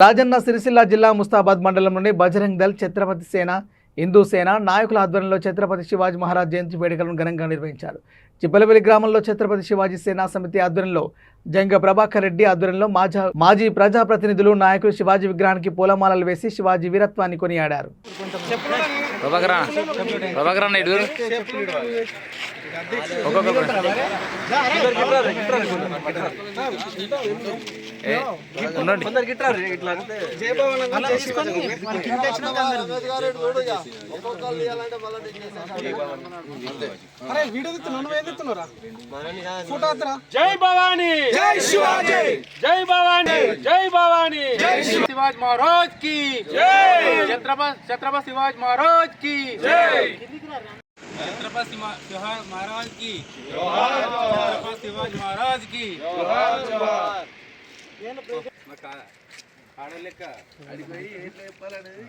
రాజన్న సిరిసిల్ల జిల్లా ముస్తాబాద్ మండలంలోని బజరంగ్ దళ్ ఛత్రపతి సేన హిందూ సేన నాయకుల ఆధ్వర్యంలో ఛత్రపతి శివాజీ మహారాజ్ జయంతి వేడుకలను ఘనంగా నిర్వహించారు. చిప్పలవెల్లి గ్రామంలో ఛత్రపతి శివాజీ సేనా సమితి ఆధ్వర్యంలో జంగ ప్రభాకర్ రెడ్డి ఆధ్వర్యంలో మాజీ ప్రజాప్రతినిధులు నాయకులు శివాజీ విగ్రహానికి పూలమాలలు వేసి శివాజీ వీరత్వాన్ని కొనియాడారు. జై భవానీ, జై శివాజీ, జై భవానీ, జై భవానీ, జై శివాజీ महाराज की जय, छत्रपति शिवाजी महाराज की जय, छत्रपति शिवाजी महाराज की जोहार, छत्रपति शिवाजी महाराज की जोहार जोहार. ఆడలేక అడిపోయి ఎట్లా చెప్పాలనేది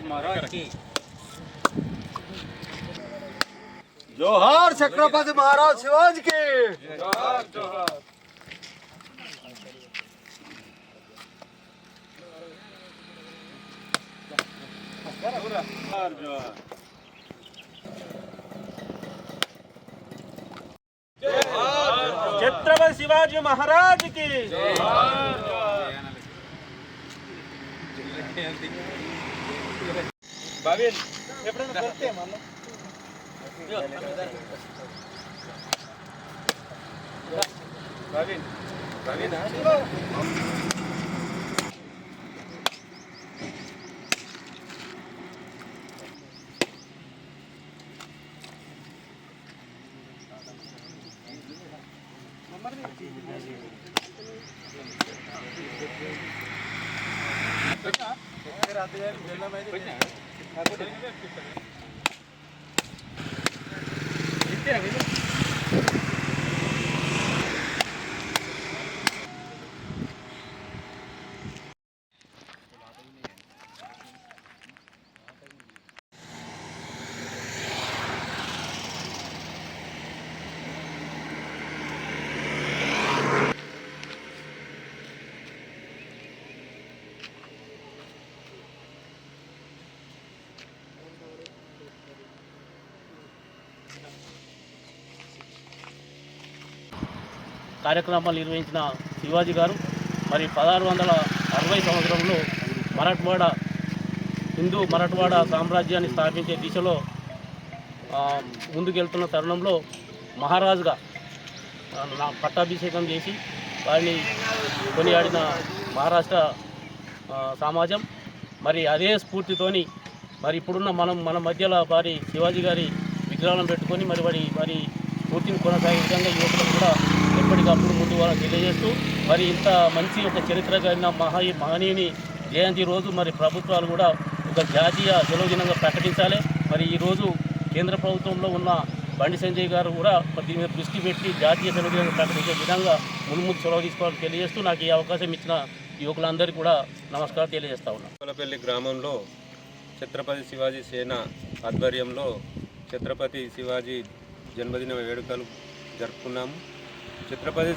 महाराज की जोहार, छत्रपति महाराज शिवाजी के जोहार जोहार. छत्रपति शिवाजी महाराज की बावीन ఎప్పుడైనా కొట్టే మళ్ళీ బావిన్ బావినా కార్యక్రమాలు నిర్వహించిన శివాజీ గారు మరి 1660 సంవత్సరంలో హిందూ మరాఠవాడ సామ్రాజ్యాన్ని స్థాపించే దిశలో ముందుకెళ్తున్న తరుణంలో మహారాజుగా పట్టాభిషేకం చేసి వారిని కొనియాడిన మహారాష్ట్ర సమాజం మరి అదే స్ఫూర్తితోని మరి ఇప్పుడున్న మన మధ్యలో వారి శివాజీ గారి విగ్రహాలను పెట్టుకొని వారి స్ఫూర్తిని కొనసాగే విధంగా యువకులకు కూడా ఎప్పటికప్పుడు ముందు వాళ్ళని తెలియజేస్తూ మరి ఇంత మంచి ఒక చరిత్ర కలిగిన మహనీయుని జయంతి రోజు మరి ప్రభుత్వాలు కూడా ఒక జాతీయ సెలవు దినంగా ప్రకటించాలి. మరి ఈరోజు కేంద్ర ప్రభుత్వంలో ఉన్న బండి సంజయ్ గారు కూడా మరి దీని మీద దృష్టి పెట్టి జాతీయ సెలవు దినంగా ప్రకటించే విధంగా ముందు సెలవు తీసుకోవాలని తెలియజేస్తూ నాకు ఈ అవకాశం ఇచ్చిన యువకులందరికీ కూడా నమస్కారం తెలియజేస్తా ఉన్నాను. చిప్పలపల్లి గ్రామంలో ఛత్రపతి శివాజీ సేన ఆధ్వర్యంలో ఛత్రపతి శివాజీ జన్మదిన వేడుకలు జరుపుకున్నాము. ఛత్రపతి